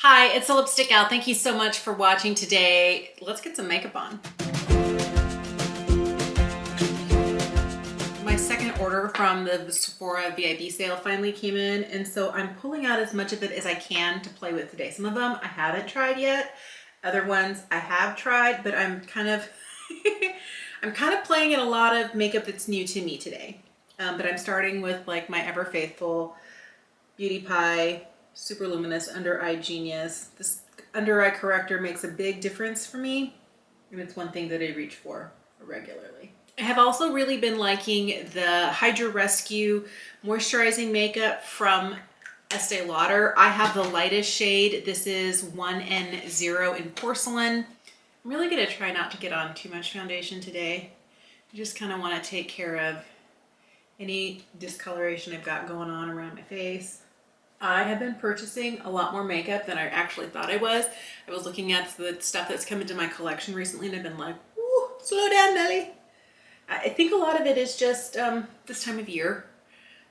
Hi, it's the Lipstick Gal. Thank you so much for watching today. Let's get some makeup on. My second order from the Sephora VIB sale finally came in, and so I'm pulling out as much of it as I can to play with today. Some of them I haven't tried yet. Other ones I have tried, but I'm kind of I'm kind of playing in a lot of makeup that's new to me today. But I'm starting with like my ever faithful Beauty Pie Super Luminous Under Eye Genius. This under eye corrector makes a big difference for me, and it's one thing that I reach for regularly. I have also really been liking the Hydra Rescue moisturizing makeup from Estee Lauder. I have the lightest shade. This is 1N0 in porcelain. I'm really gonna try not to get on too much foundation today. I just kind of want to take care of any discoloration I've got going on around my face. I have been purchasing a lot more makeup than I actually thought I was. I was looking at the stuff that's come into my collection recently and I've been like, ooh, slow down, Nelly. I think a lot of it is just this time of year.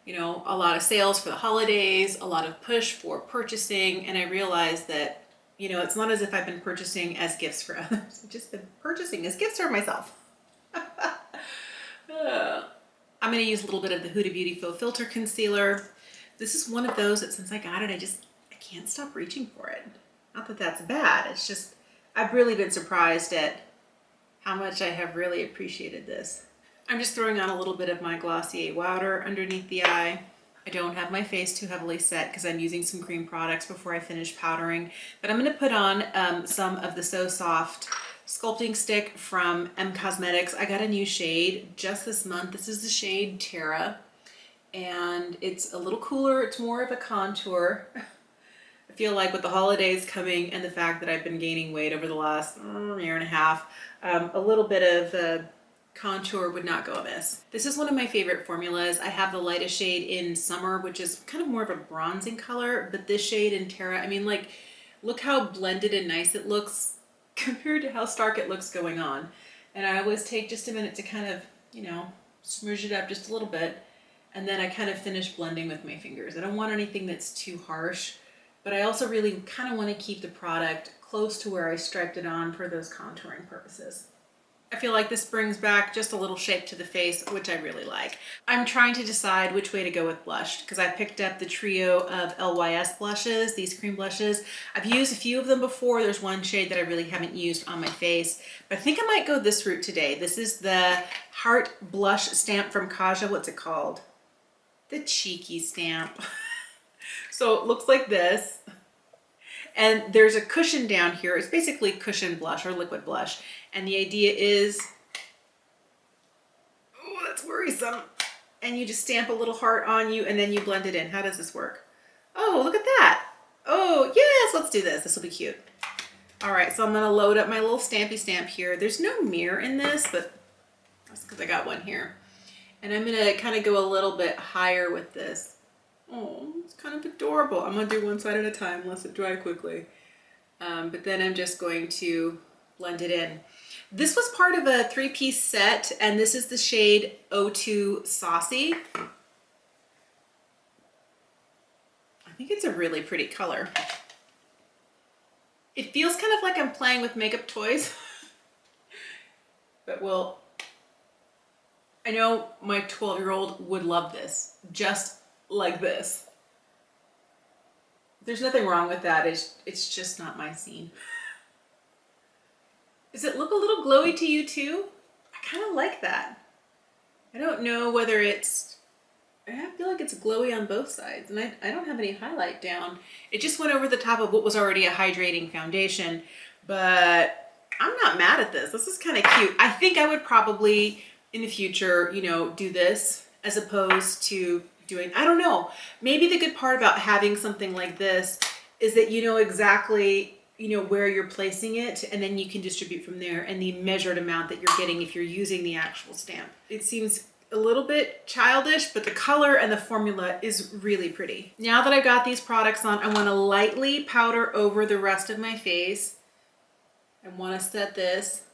You know, a lot of sales for the holidays, a lot of push for purchasing, and I realized that, you know, it's not as if I've been purchasing as gifts for others. I've just been purchasing as gifts for myself. I'm going to use a little bit of the Huda Beauty Faux Filter Concealer. This is one of those that since I got it, I can't stop reaching for it. Not that that's bad. It's just, I've really been surprised at how much I have really appreciated this. I'm just throwing on a little bit of my Glossier Wowder underneath the eye. I don't have my face too heavily set because I'm using some cream products before I finish powdering. But I'm going to put on some of the So Soft Sculpting Stick from M Cosmetics. I got a new shade just this month. This is the shade Terra. And it's a little cooler. It's more of a contour. I feel like with the holidays coming and the fact that I've been gaining weight over the last year and a half, a little bit of contour would not go amiss. This is one of my favorite formulas. I have the lightest shade in Summer, which is kind of more of a bronzing color, but this shade in Terra, I mean, like, look how blended and nice it looks compared to how stark it looks going on. And I always take just a minute to kind of, you know, smudge it up just a little bit. And then I kind of finish blending with my fingers. I don't want anything that's too harsh, but I also really kind of want to keep the product close to where I striped it on for those contouring purposes. I feel like this brings back just a little shape to the face, which I really like. I'm trying to decide which way to go with blush because I picked up the trio of LYS blushes, these cream blushes. I've used a few of them before. There's one shade that I really haven't used on my face, but I think I might go this route today. This is the Heart Blush Stamp from Kaja. What's it called? The Cheeky Stamp. So it looks like this. And there's a cushion down here. It's basically cushion blush or liquid blush. And the idea is, oh, that's worrisome. And you just stamp a little heart on you and then you blend it in. How does this work? Oh, look at that. Oh, yes, let's do this. This will be cute. All right, so I'm gonna load up my little stampy stamp here. There's no mirror in this, but that's because I got one here. And I'm gonna kind of go a little bit higher with this. Oh, it's kind of adorable. I'm gonna do one side at a time, let it dry quickly. But then I'm just going to blend it in. This was part of a 3-piece set, and this is the shade 02 Saucy. I think it's a really pretty color. It feels kind of like I'm playing with makeup toys, but well, I know my 12-year-old would love this, just like this. There's nothing wrong with that. It's just not my scene. Does it look a little glowy to you too? I kind of like that. I don't know whether it's, I feel like it's glowy on both sides, and I don't have any highlight down. It just went over the top of what was already a hydrating foundation, but I'm not mad at this. This is kind of cute. I think I would probably in the future, you know, do this as opposed to doing, I don't know. Maybe the good part about having something like this is that you know exactly, you know, where you're placing it, and then you can distribute from there and the measured amount that you're getting if you're using the actual stamp. It seems a little bit childish, but the color and the formula is really pretty. Now that I've got these products on, I want to lightly powder over the rest of my face. I want to set this.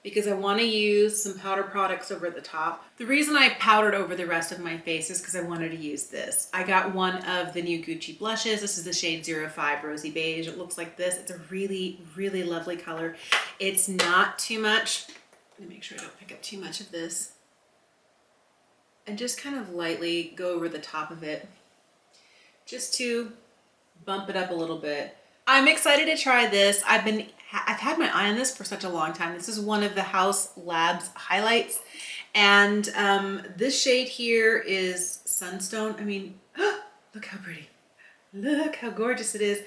because I want to use some powder products over the top. The reason I powdered over the rest of my face is because I wanted to use this. I got one of the new Gucci blushes. This is the shade 05 Rosy Beige. It looks like this. It's a really, really lovely color. It's not too much. Let me make sure I don't pick up too much of this. And just kind of lightly go over the top of it, just to bump it up a little bit. I'm excited to try this. I've had my eye on this for such a long time. This is one of the Haus Labs highlights. And this shade here is Sunstone. I mean, look how pretty. Look how gorgeous it is.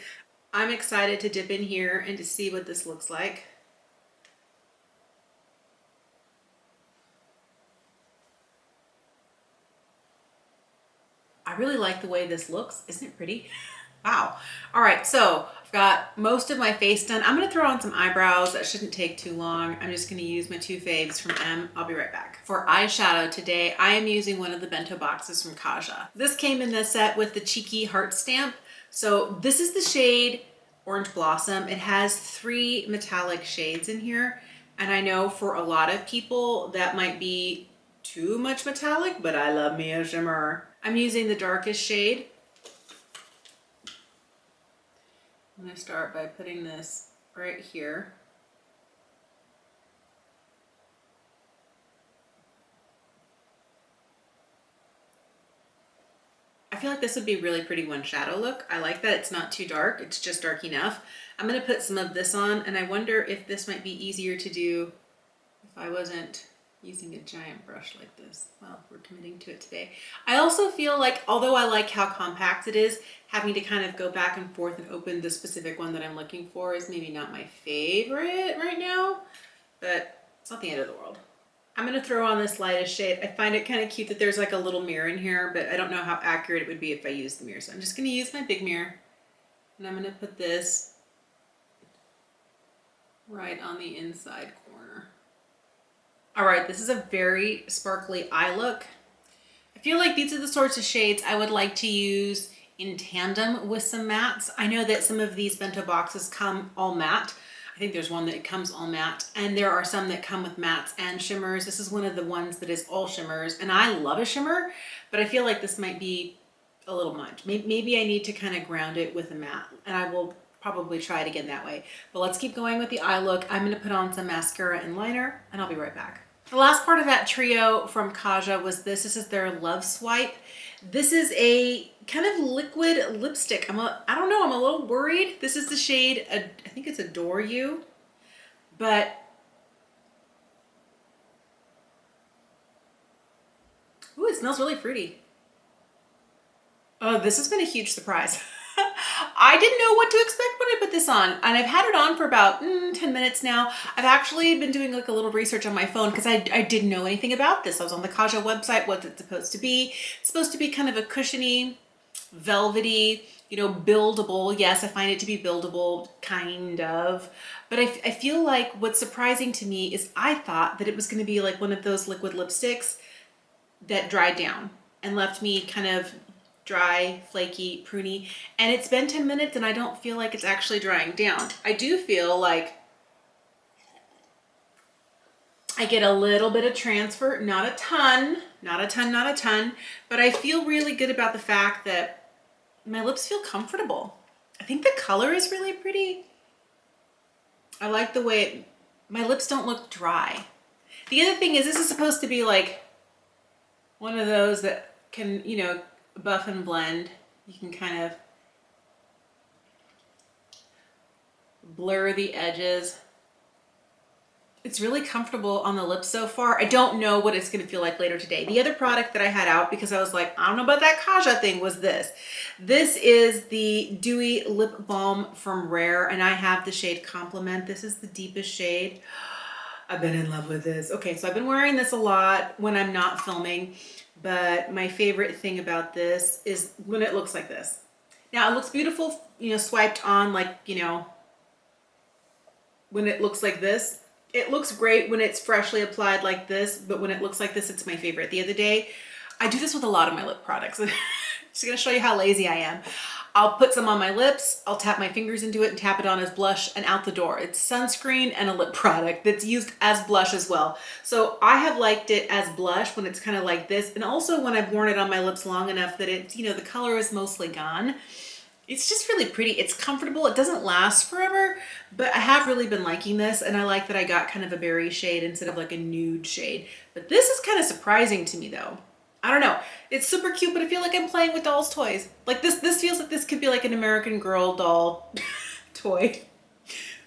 I'm excited to dip in here and to see what this looks like. I really like the way this looks. Isn't it pretty? Wow. All right, so I've got most of my face done. I'm gonna throw on some eyebrows. That shouldn't take too long. I'm just gonna use my two faves from M. I'll be right back. For eyeshadow today, I am using one of the Bento boxes from Kaja. This came in the set with the cheeky heart stamp. So this is the shade Orange Blossom. It has 3 metallic shades in here. And I know for a lot of people that might be too much metallic, but I love me a shimmer. I'm using the darkest shade. I'm going to start by putting this right here. I feel like this would be a really pretty one shadow look. I like that it's not too dark, it's just dark enough. I'm going to put some of this on, and I wonder if this might be easier to do if I wasn't using a giant brush like this. Well, we're committing to it today. I also feel like, although I like how compact it is, having to kind of go back and forth and open the specific one that I'm looking for is maybe not my favorite right now, but it's not the end of the world. I'm going to throw on this lightest shade. I find it kind of cute that there's like a little mirror in here, but I don't know how accurate it would be if I used the mirror. So I'm just going to use my big mirror, and I'm going to put this right on the inside corner. All right, this is a very sparkly eye look. I feel like these are the sorts of shades I would like to use in tandem with some mattes. I know that some of these Bento boxes come all matte. I think there's one that comes all matte, and there are some that come with mattes and shimmers. This is one of the ones that is all shimmers, and I love a shimmer, but I feel like this might be a little much. Maybe I need to kind of ground it with a matte, and I will probably try it again that way. But let's keep going with the eye look. I'm gonna put on some mascara and liner, and I'll be right back. The last part of that trio from Kaja was this. This is their Love Swipe. This is a kind of liquid lipstick. I don't know, I'm a little worried. This is the shade, I think it's Adore You, but ooh, it smells really fruity. Oh, this has been a huge surprise. I didn't know what to expect when I put this on, and I've had it on for about 10 minutes now. I've actually been doing like a little research on my phone because I didn't know anything about this. I was on the Kaja website. What's it supposed to be? It's supposed to be kind of a cushiony, velvety, you know, buildable. Yes, I find it to be buildable, kind of. But I feel like what's surprising to me is I thought that it was going to be like one of those liquid lipsticks that dried down and left me kind of dry, flaky, pruny, and it's been 10 minutes and I don't feel like it's actually drying down. I do feel like I get a little bit of transfer, not a ton, but I feel really good about the fact that my lips feel comfortable. I think the color is really pretty. I like the way my lips don't look dry. The other thing is this is supposed to be like one of those that can, you know, buff and blend. You can kind of blur the edges. It's really comfortable on the lips so far. I don't know what it's going to feel like later today. The other product that I had out because I was like, I don't know about that Kaja thing was this. This is the Dewy Lip Balm from Rare, and I have the shade Compliment. This is the deepest shade. I've been in love with this. Okay, so I've been wearing this a lot when I'm not filming. But my favorite thing about this is when it looks like this. Now it looks beautiful, you know, swiped on, like, you know, when it looks like this. It looks great when it's freshly applied like this, but when it looks like this, it's my favorite. The other day, I do this with a lot of my lip products. I'm just gonna show you how lazy I am. I'll put some on my lips, I'll tap my fingers into it and tap it on as blush and out the door. It's sunscreen and a lip product that's used as blush as well. So I have liked it as blush when it's kind of like this, and also when I've worn it on my lips long enough that it's, you know, the color is mostly gone. It's just really pretty. It's comfortable. It doesn't last forever, but I have really been liking this, and I like that I got kind of a berry shade instead of like a nude shade. But this is kind of surprising to me though. I don't know. It's super cute, but I feel like I'm playing with dolls' toys. Like this feels like this could be like an American Girl doll toy.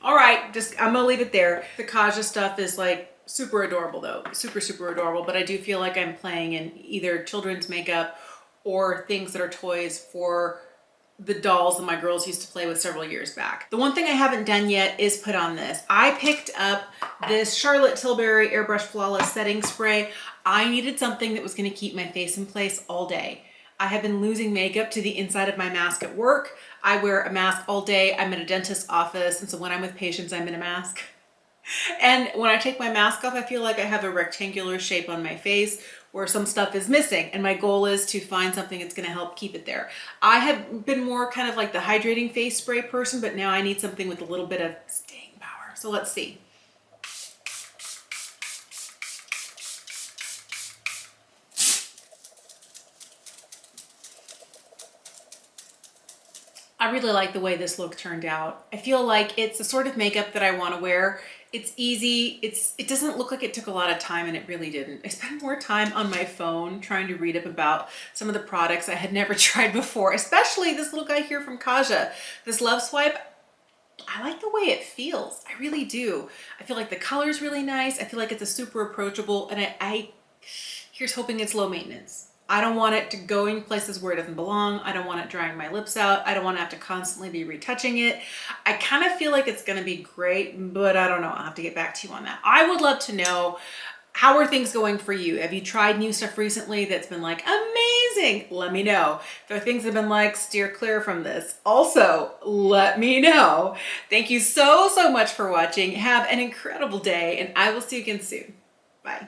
All right, I'm gonna leave it there. The Kaja stuff is like super adorable though. Super, super adorable, but I do feel like I'm playing in either children's makeup or things that are toys for the dolls that my girls used to play with several years back. The one thing I haven't done yet is put on this. I picked up this Charlotte Tilbury Airbrush Flawless Setting Spray. I needed something that was gonna keep my face in place all day. I have been losing makeup to the inside of my mask at work. I wear a mask all day. I'm in a dentist's office, and so when I'm with patients, I'm in a mask. And when I take my mask off, I feel like I have a rectangular shape on my face where some stuff is missing, and my goal is to find something that's gonna help keep it there. I have been more kind of like the hydrating face spray person, but now I need something with a little bit of staying power. So let's see. I really like the way this look turned out. I feel like it's the sort of makeup that I want to wear. It's easy. It doesn't look like it took a lot of time, and it really didn't. I spent more time on my phone trying to read up about some of the products I had never tried before, especially this little guy here from Kaja. This Love Swipe, I like the way it feels. I really do. I feel like the color's really nice. I feel like it's a super approachable, and here's hoping it's low maintenance. I don't want it to go in places where it doesn't belong. I don't want it drying my lips out. I don't want to have to constantly be retouching it. I kind of feel like it's going to be great, but I don't know. I'll have to get back to you on that. I would love to know, how are things going for you? Have you tried new stuff recently that's been like amazing? Let me know. If there are things that have been like steer clear from this, also let me know. Thank you so much for watching. Have an incredible day, and I will see you again soon. Bye.